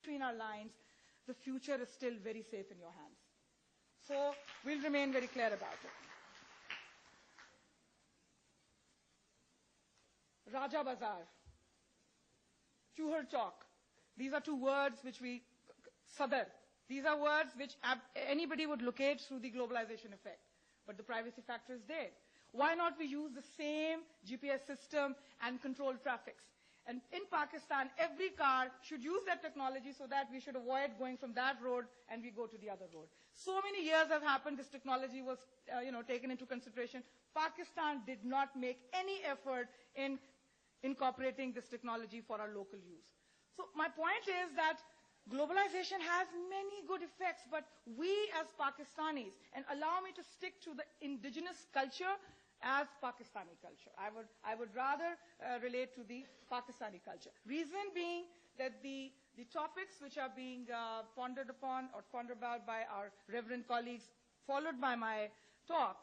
between our lines, the future is still very safe in your hands. So we'll remain very clear about it. Raja Bazar, Chuhar Chowk. These are two words which Sadar. These are words which anybody would locate through the globalization effect. But the privacy factor is there. Why not we use the same GPS system and control traffics? And in Pakistan, every car should use that technology so that we should avoid going from that road and we go to the other road. So many years have happened, this technology was taken into consideration. Pakistan did not make any effort in incorporating this technology for our local use. So my point is that globalization has many good effects, but we as Pakistanis, and allow me to stick to the indigenous culture as Pakistani culture. I would rather relate to the Pakistani culture. Reason being that the topics which are being pondered upon or pondered about by our reverend colleagues, followed by my talk,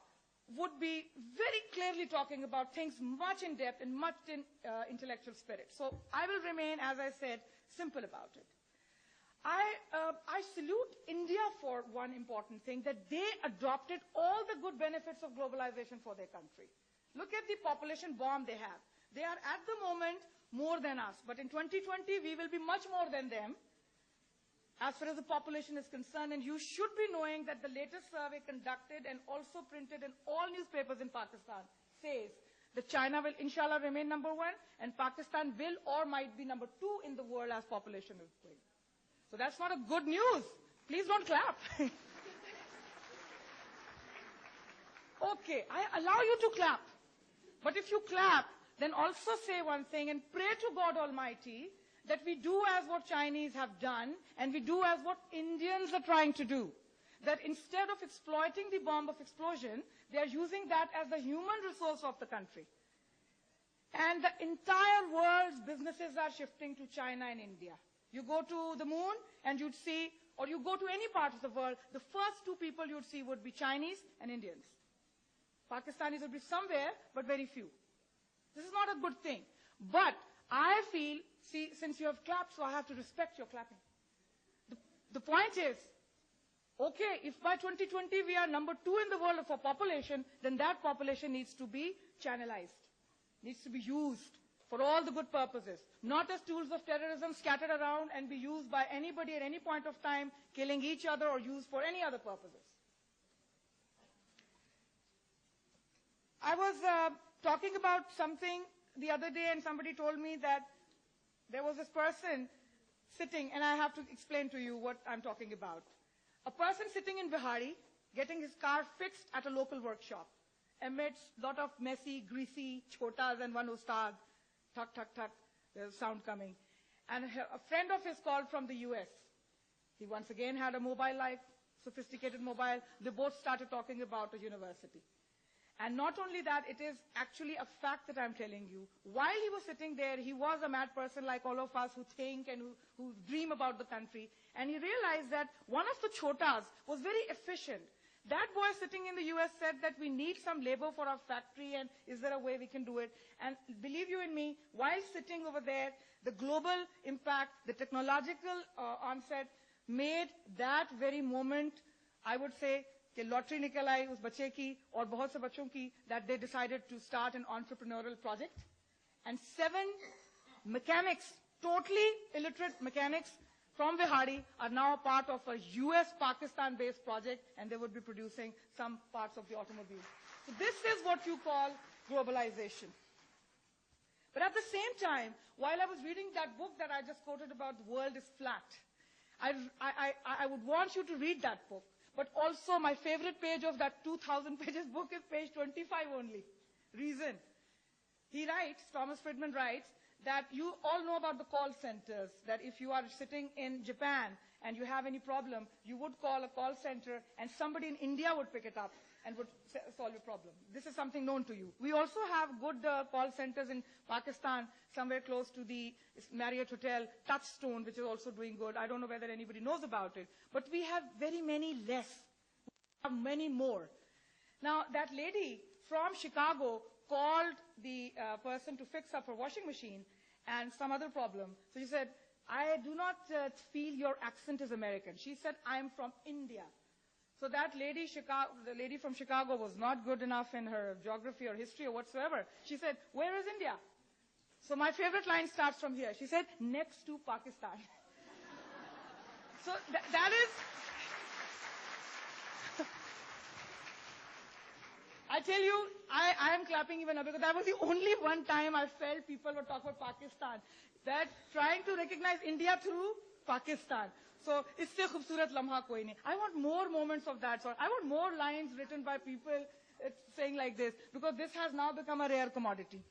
would be very clearly talking about things much in depth and much in intellectual spirit. So I will remain, as I said, simple about it. I salute India for one important thing, that they adopted all the good benefits of globalization for their country. Look at the population bomb they have. They are at the moment more than us, but in 2020 we will be much more than them as far as the population is concerned. And you should be knowing that the latest survey conducted and also printed in all newspapers in Pakistan says that China will inshallah remain number one and Pakistan will or might be number two in the world as population is going. So that's not a good news. Please don't clap. Okay, I allow you to clap. But if you clap, then also say one thing and pray to God Almighty that we do as what Chinese have done and we do as what Indians are trying to do. That instead of exploiting the bomb of explosion, they are using that as the human resource of the country. And the entire world's businesses are shifting to China and India. You go to the moon and you'd see, or you go to any part of the world, the first two people you'd see would be Chinese and Indians. Pakistanis would be somewhere, but very few. This is not a good thing. But I feel, see, since you have clapped, so I have to respect your clapping. The point is, okay, if by 2020 we are number two in the world for population, then that population needs to be channelized, needs to be used for all the good purposes, not as tools of terrorism scattered around and be used by anybody at any point of time, killing each other or used for any other purposes. I was talking about something the other day and somebody told me that there was this person sitting, and I have to explain to you what I'm talking about. A person sitting in Bihari, getting his car fixed at a local workshop, amidst a lot of messy, greasy chotas and one ustad. Tuck, tuck, tuck, there's sound coming. And a friend of his called from the US. He once again had a mobile life, sophisticated mobile. They both started talking about a university. And not only that, it is actually a fact that I'm telling you. While he was sitting there, he was a mad person like all of us who think and who dream about the country. And he realized that one of the chotas was very efficient. That boy sitting in the US said that we need some labor for our factory and is there a way we can do it? And believe you in me, while sitting over there, the global impact, the technological onset made that very moment, I would say, कि lottery nikal aayi us bache ki aur bahut se bachon ki, that they decided to start an entrepreneurial project. And 7 mechanics, totally illiterate mechanics, from Bihari are now part of a US-Pakistan-based project, and they would be producing some parts of the automobile. So this is what you call globalization. But at the same time, while I was reading that book that I just quoted about the world is flat, I would want you to read that book. But also my favorite page of that 2,000 pages book is page 25 only. Reason. He writes, Thomas Friedman writes, that you all know about the call centers, that if you are sitting in Japan and you have any problem, you would call a call center and somebody in India would pick it up and would solve your problem. This is something known to you. We also have good call centers in Pakistan, somewhere close to the Marriott Hotel, Touchstone, which is also doing good. I don't know whether anybody knows about it. But we have very many less. We have many more. Now, that lady from Chicago called the person to fix up her washing machine and some other problem. So she said, I do not feel your accent is American. She said, I'm from India. So that lady, the lady from Chicago was not good enough in her geography or history or whatsoever. She said, where is India? So my favorite line starts from here. She said, next to Pakistan. So that is... I tell you, I am clapping even now because that was the only one time I felt people were talking about Pakistan. That trying to recognize India through Pakistan. So, isse khubsurat lamha koi nahi. I want more moments of that sort. I want more lines written by people saying like this, because this has now become a rare commodity.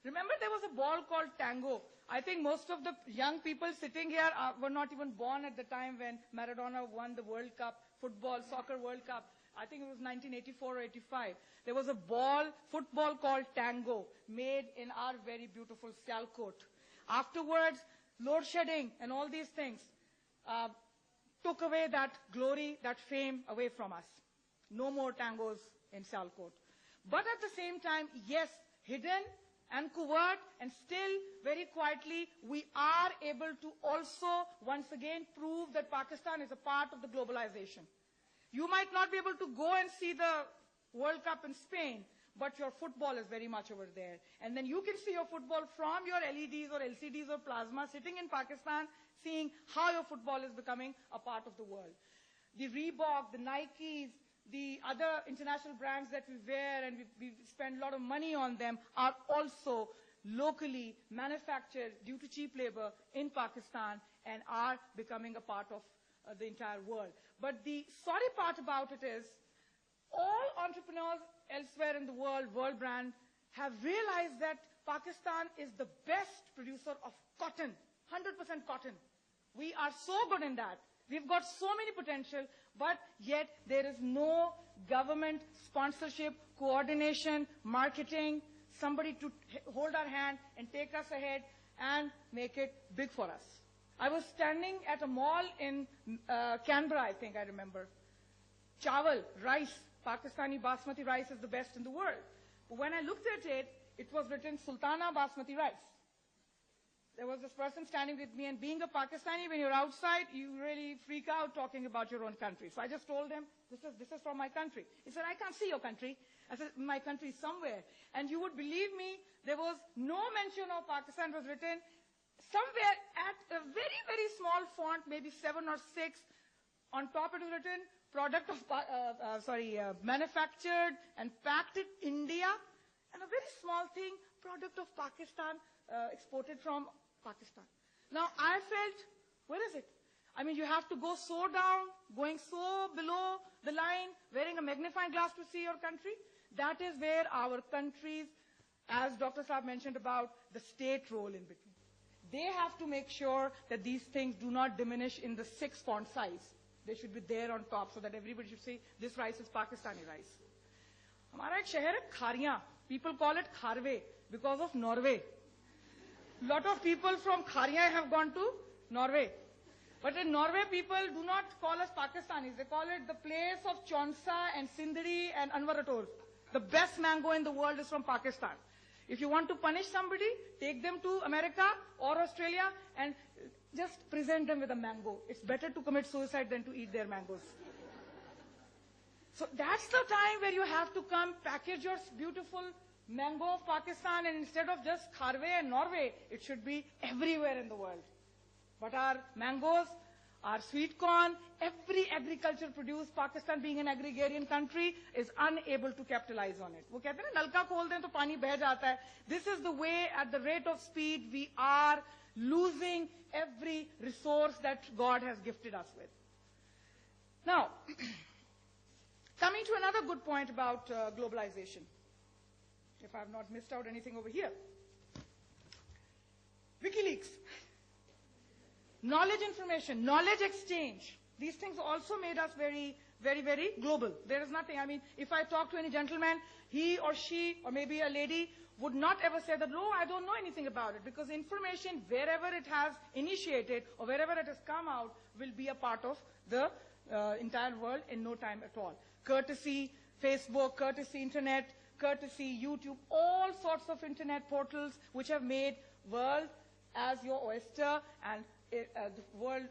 Remember there was a ball called tango. I think most of the young people sitting here were not even born at the time when Maradona won the World Cup, soccer World Cup. I think it was 1984 or 85. There was a football called tango, made in our very beautiful Sialkot. Afterwards, load shedding and all these things took away that glory, that fame away from us. No more tangos in Sialkot. But at the same time, yes, hidden and covert and still very quietly, we are able to also once again prove that Pakistan is a part of the globalization. You might not be able to go and see the World Cup in Spain, but your football is very much over there. And then you can see your football from your LEDs or LCDs or plasma sitting in Pakistan, seeing how your football is becoming a part of the world. The Reebok, the Nikes, the other international brands that we wear and we spend a lot of money on them are also locally manufactured due to cheap labor in Pakistan and are becoming a part of the entire world. But the sorry part about it is all entrepreneurs elsewhere in the world brand, have realized that Pakistan is the best producer of cotton, 100% cotton. We are so good in that. We've got so many potential, but yet there is no government sponsorship, coordination, marketing, somebody to hold our hand and take us ahead and make it big for us. I was standing at a mall in Canberra, I think I remember. Chawal, rice, Pakistani basmati rice is the best in the world. But when I looked at it, it was written Sultana basmati rice. There was this person standing with me, and being a Pakistani, when you're outside, you really freak out talking about your own country. So I just told him, this is from my country. He said, I can't see your country. I said, my country is somewhere. And you would believe me, there was no mention of Pakistan. It was written somewhere at a very, very small font, maybe 7 or 6. On top it was written, manufactured and packed in India. And a very small thing, product of Pakistan, exported from Pakistan. Now, I felt, where is it? I mean, you have to go so down, going so below the line, wearing a magnifying glass to see your country. That is where our countries, as Dr. Saab mentioned about the state role in between. They have to make sure that these things do not diminish in the 6 font size. They should be there on top so that everybody should say, this rice is Pakistani rice. Hamara ek shehar hai Khariyan. People call it Kharve because of Norway. Lot of people from Khariyan have gone to Norway. But in Norway, people do not call us Pakistanis. They call it the place of Chonsa and Sindri and Anwarator. The best mango in the world is from Pakistan. If you want to punish somebody, take them to America or Australia and just present them with a mango. It's better to commit suicide than to eat their mangoes. So that's the time where you have to come, package your beautiful mango of Pakistan, and instead of just Kharve and Norway, it should be everywhere in the world. But our mangoes, our sweet corn, every agriculture produced, Pakistan being an agrarian country, is unable to capitalize on it. वो कहते हैं ना नलका खोल दें तो पानी बह जाता है. This is the way, at the rate of speed, we are losing every resource that God has gifted us with. Now, coming to another good point about globalization, if I have not missed out anything over here. WikiLeaks. Knowledge information, knowledge exchange. These things also made us very, very, very global. There is nothing, I mean, if I talk to any gentleman, he or she, or maybe a lady, would not ever say that, no, I don't know anything about it, because information, wherever it has initiated or wherever it has come out, will be a part of the entire world in no time at all. Courtesy Facebook, courtesy internet, courtesy YouTube, all sorts of internet portals which have made world as your oyster, and the World